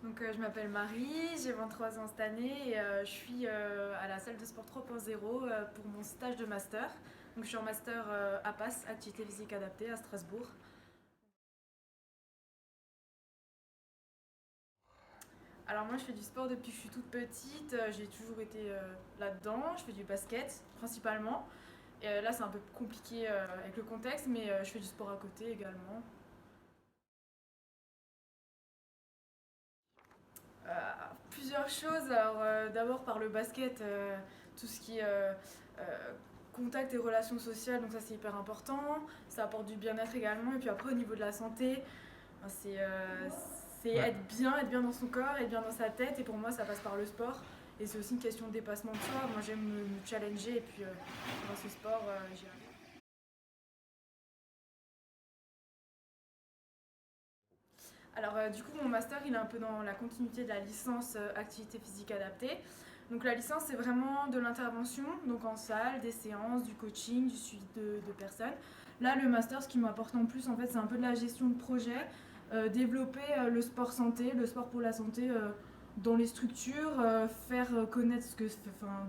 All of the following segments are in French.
Je m'appelle Marie, j'ai 23 ans cette année et je suis à la salle de sport 3.0 pour mon stage de master. Je suis en master APAS, activité physique adaptée à Strasbourg. Alors moi je fais du sport depuis que je suis toute petite, j'ai toujours été là-dedans, je fais du basket principalement. Et là c'est un peu compliqué avec le contexte mais je fais du sport à côté également. Euh, Plusieurs choses. Alors, d'abord par le basket, tout ce qui est euh, contact et relations sociales, donc ça c'est hyper important. Ça apporte du bien-être également. Et puis après, au niveau de la santé, ben, c'est Ouais. être bien dans son corps, être bien dans sa tête. Et pour moi, ça passe par le sport. Et c'est aussi une question de dépassement de soi. Moi, j'aime me challenger. Et puis, grâce au sport, j'y arrive. Alors, du coup, mon master, il est un peu dans la continuité de la licence activité physique adaptée. Donc, la licence, c'est vraiment de l'intervention, donc en salle, des séances, du coaching, du suivi de personnes. Là, le master, ce qui m'apporte en plus, en fait, c'est un peu de la gestion de projet, développer le sport santé, le sport pour la santé dans les structures, faire connaître ce que, enfin,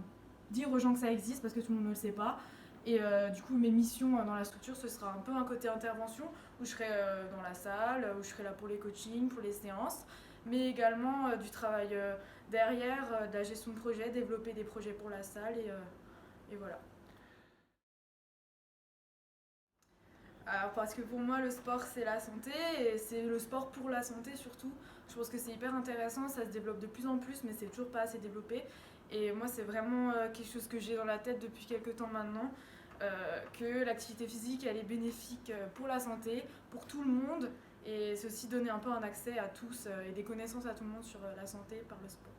dire aux gens que ça existe parce que tout le monde ne le sait pas. Et du coup, mes missions dans la structure, ce sera un peu un côté intervention où je serai dans la salle, où je serai là pour les coachings, pour les séances, mais également du travail derrière, de la gestion de projet, développer des projets pour la salle et voilà. Alors, parce que pour moi, le sport, c'est la santé et c'est le sport pour la santé surtout. Je pense que c'est hyper intéressant, ça se développe de plus en plus, mais c'est toujours pas assez développé. Et moi, c'est vraiment quelque chose que j'ai dans la tête depuis quelques temps maintenant, que l'activité physique, elle est bénéfique pour la santé, pour tout le monde, et c'est aussi donner un peu un accès à tous et des connaissances à tout le monde sur la santé par le sport.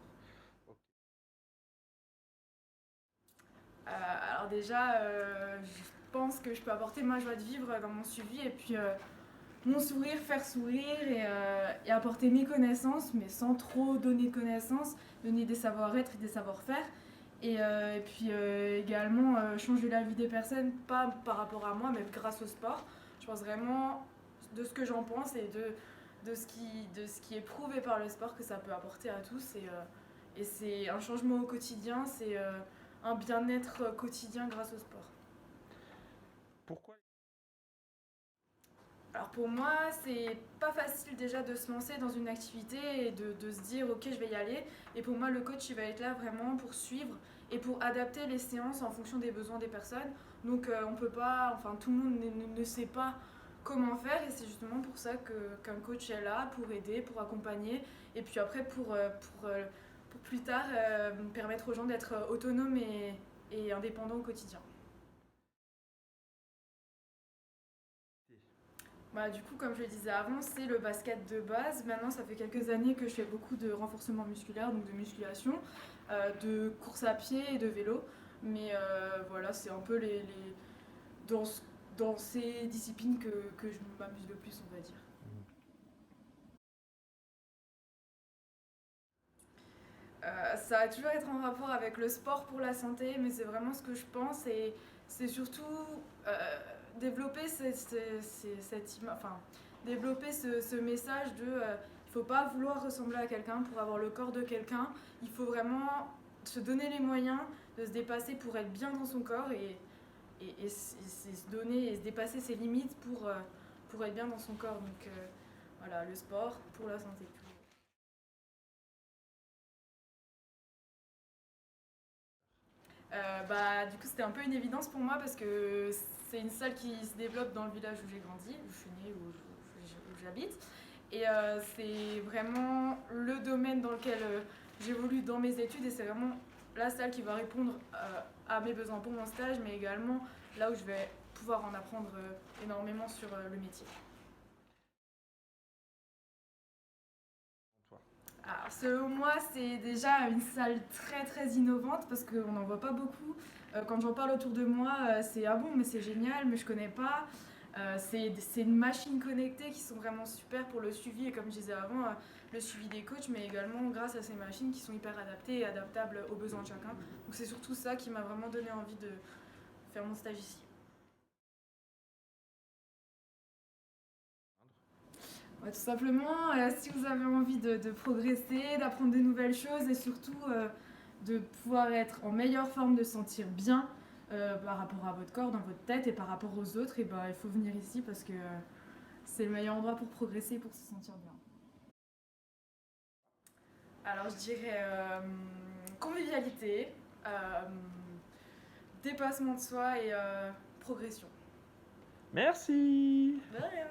Alors déjà, je pense que je peux apporter ma joie de vivre dans mon suivi et puis mon sourire, faire sourire et apporter mes connaissances, mais sans trop donner de connaissances, donner des savoir-être et des savoir-faire. Et puis également changer la vie des personnes, pas par rapport à moi, mais grâce au sport. Je pense vraiment de ce que j'en pense et de ce qui est prouvé par le sport que ça peut apporter à tous. Et c'est un changement au quotidien, c'est un bien-être quotidien grâce au sport. Pourquoi? Alors pour moi, c'est pas facile déjà de se lancer dans une activité et de se dire ok je vais y aller. Et pour moi le coach il va être là vraiment pour suivre et pour adapter les séances en fonction des besoins des personnes. Donc on peut pas, enfin tout le monde ne sait pas comment faire et c'est justement pour ça qu'un coach est là pour aider, pour accompagner et puis après pour plus tard permettre aux gens d'être autonomes et indépendants au quotidien. Bah, du coup, comme je le disais avant, c'est le basket de base. Maintenant, ça fait quelques années que je fais beaucoup de renforcement musculaire, donc de musculation, de course à pied et de vélo. Mais voilà, c'est un peu dans, dans ces disciplines que je m'amuse le plus, on va dire. Ça va toujours être en rapport avec le sport pour la santé, mais c'est vraiment ce que je pense et c'est surtout développer enfin, développer ce message de il faut pas vouloir ressembler à quelqu'un pour avoir le corps de quelqu'un, il faut vraiment se donner les moyens de se dépasser pour être bien dans son corps et c'est se donner et se dépasser ses limites pour être bien dans son corps. Donc voilà, le sport pour la santé. Du coup, c'était un peu une évidence pour moi parce que c'est une salle qui se développe dans le village où j'ai grandi, où je suis née, où j'habite. Et c'est vraiment le domaine dans lequel j'évolue dans mes études et c'est vraiment la salle qui va répondre à mes besoins pour mon stage, mais également là où je vais pouvoir en apprendre énormément sur le métier. Toi. Alors, selon moi, c'est déjà une salle très très innovante parce qu'on n'en voit pas beaucoup. Quand j'en parle autour de moi, c'est ah bon, mais c'est génial, mais je connais pas. C'est une machine connectée qui sont vraiment super pour le suivi et comme je disais avant, le suivi des coachs, mais également grâce à ces machines qui sont hyper adaptées et adaptables aux besoins de chacun. Donc c'est surtout ça qui m'a vraiment donné envie de faire mon stage ici. Ouais, tout simplement, si vous avez envie de progresser, d'apprendre de nouvelles choses et surtout de pouvoir être en meilleure forme, de se sentir bien par rapport à votre corps, dans votre tête et par rapport aux autres, et ben, il faut venir ici parce que c'est le meilleur endroit pour progresser, pour se sentir bien. Alors je dirais convivialité, dépassement de soi et progression. Merci. De rien.